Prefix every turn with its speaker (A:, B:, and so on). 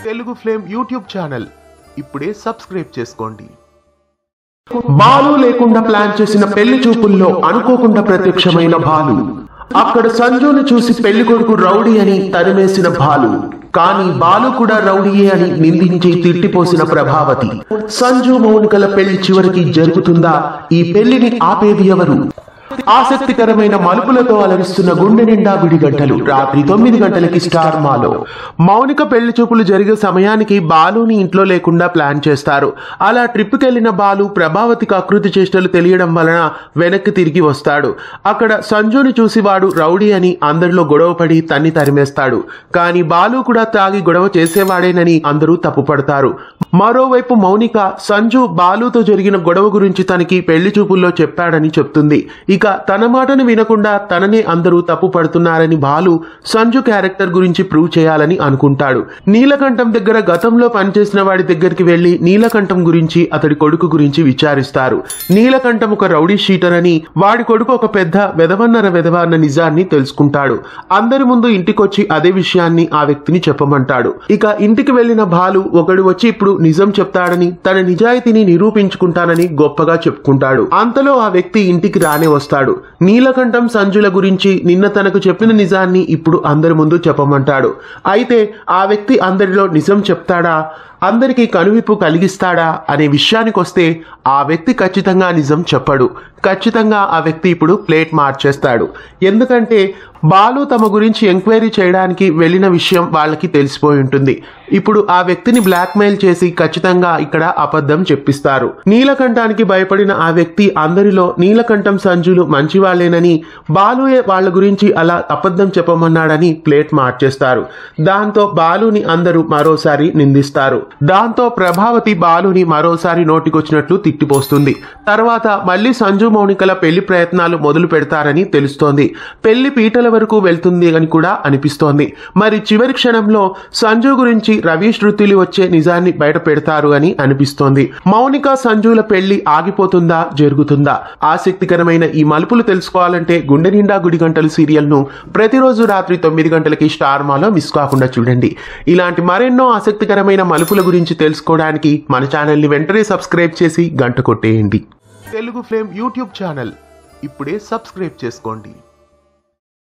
A: Telugu flame YouTube channel ఇప్పుడే subscribe చేసుకోండి. బాలు లేకుండా ప్లాన్ చేసిన పెళ్లి చూపుల్లో అనుకోకుండా ప్రత్యక్షమైన బాలు. అక్కడ సంజును చూసి పెళ్లి కొడుకు రౌడీ అని తరిమేసిన బాలు. కానీ బాలు కూడా రౌడీయే అని నిందించి తిట్టిపోసిన ప్రభావతి. సంజు మౌనికల పెళ్లి చివరికి జరుగుతుందా? ఈ పెళ్లిని ఆపేది ఎవరు? ఆసక్తికరమైన మలుపులతో అలరిస్తున్న గుండె నిండా విడిగంటలు రాత్రి 9 గంటలకి స్టార్ మాలో. మౌనిక పెళ్లి చూపులు జరిగే సమయానికి బాలుని ఇంట్లో లేకుండా ప్లాన్ చేస్తారు. అలా ట్రిప్కి వెళ్లిన బాలు ప్రభావతికి ఆకృతి చేష్టలు తెలియడం వలన వెనక్కి తిరిగి వస్తాడు. అక్కడ సంజుని చూసి వాడు రౌడీ అని అందరిలో గొడవపడి తన్ని తరిమేస్తాడు. కానీ బాలు కూడా తాగి గొడవ చేసేవాడేనని అందరూ తప్పుపడతారు. మరోవైపు మౌనిక సంజు బాలుతో జరిగిన గొడవ గురించి తనకి పెళ్లి చూపుల్లో చెప్పాడని చెప్తుంది. ఇక తన మాటను వినకుండా తననే అందరూ తప్పు పడుతున్నారని బాలు సంజు క్యారెక్టర్ గురించి ప్రూవ్ చేయాలని అనుకుంటాడు. నీలకంఠం దగ్గర గతంలో పనిచేసిన వాడి దగ్గరికి వెళ్లి నీలకంఠం గురించి అతడి కొడుకు గురించి విచారిస్తారు. నీలకంఠం ఒక రౌడీ షీటర్ అని, వాడి కొడుకు ఒక పెద్ద వెధవ అన్న నిజాన్ని తెలుసుకుంటాడు. అందరి ముందు ఇంటికొచ్చి అదే విషయాన్ని ఆ వ్యక్తిని చెప్పమంటాడు. ఇక ఇంటికి వెళ్లిన బాలు ఒకడు వచ్చి ఇప్పుడు నిజం చెప్తాడని, తన నిజాయితీని నిరూపించుకుంటానని గొప్పగా చెప్పుకుంటాడు. అంతలో ఆ వ్యక్తి ఇంటికి రానే వస్తాడు. నీలకంఠం సంజుల గురించి నిన్న తనకు చెప్పిన నిజాన్ని ఇప్పుడు అందరి ముందు చెప్పమంటాడు. అయితే ఆ వ్యక్తి అందరిలో నిజం చెప్తాడా, అందరికీ కనువిప్పు కలిగిస్తాడా అనే విషయానికి వస్తే ఆ వ్యక్తి ఖచ్చితంగా నిజం చెప్పడు. ఖచ్చితంగా ఆ వ్యక్తి ఇప్పుడు ప్లేట్ మార్చేస్తాడు. ఎందుకంటే బాలు తమ గురించి ఎంక్వైరీ చేయడానికి వెళ్ళిన విషయం వాళ్ళకి తెలిసిపోయి ఉంటుంది. ఇప్పుడు ఆ వ్యక్తిని బ్లాక్మెయిల్ చేసి ఖచ్చితంగా ఇక్కడ అబద్ధం చెప్పిస్తారు. నీలకంఠానికి భయపడిన ఆ వ్యక్తి అందరిలో నీలకంఠం సంజులు మంచివాళ్లేనని, బాలుయే వాళ్ళ గురించి అలా అబద్ధం చెప్పమన్నాడని ప్లేట్ మార్చేస్తారు. దాంతో బాలుని అందరూ మరోసారి నిందిస్తారు. దాంతో ప్రభావతి బాలుని మరోసారి నోటికొచ్చినట్లు తిట్టిపోస్తుంది. తర్వాత మళ్ళీ సంజు మౌనికల పెళ్లి ప్రయత్నాలు మొదలు పెడతారని తెలుస్తోంది. పెళ్లి పీటల వరకు వెళ్తుంది అని కూడా అనిపిస్తోంది. మరి చివరి క్షణంలో సంజు గురించి రవి శృతులు వచ్చే నిజాన్ని బయట పెడతారు అని అనిపిస్తోంది. మౌనిక సంజుల పెళ్లి ఆగిపోతుందా, జరుగుతుందా? ఆసక్తికరమైన ఈ మలుపులు తెలుసుకోవాలంటే గుండె నిండా గుడి గంటలు సీరియల్ ను ప్రతిరోజు రాత్రి 9 గంటలకి స్టార్ మాలో మిస్ కాకుండా చూడండి. ఇలాంటి మరెన్నో ఆసక్తికరమైన మలుపుల గురించి తెలుసుకోవడానికి మన ఛానల్ ని వెంటనే సబ్స్క్రైబ్ చేసి గంట కొట్టేయండి. తెలుగు ఫ్లేమ్ యూట్యూబ్ ఛానల్ ఇప్పుడే సబ్స్క్రైబ్ చేసుకోండి.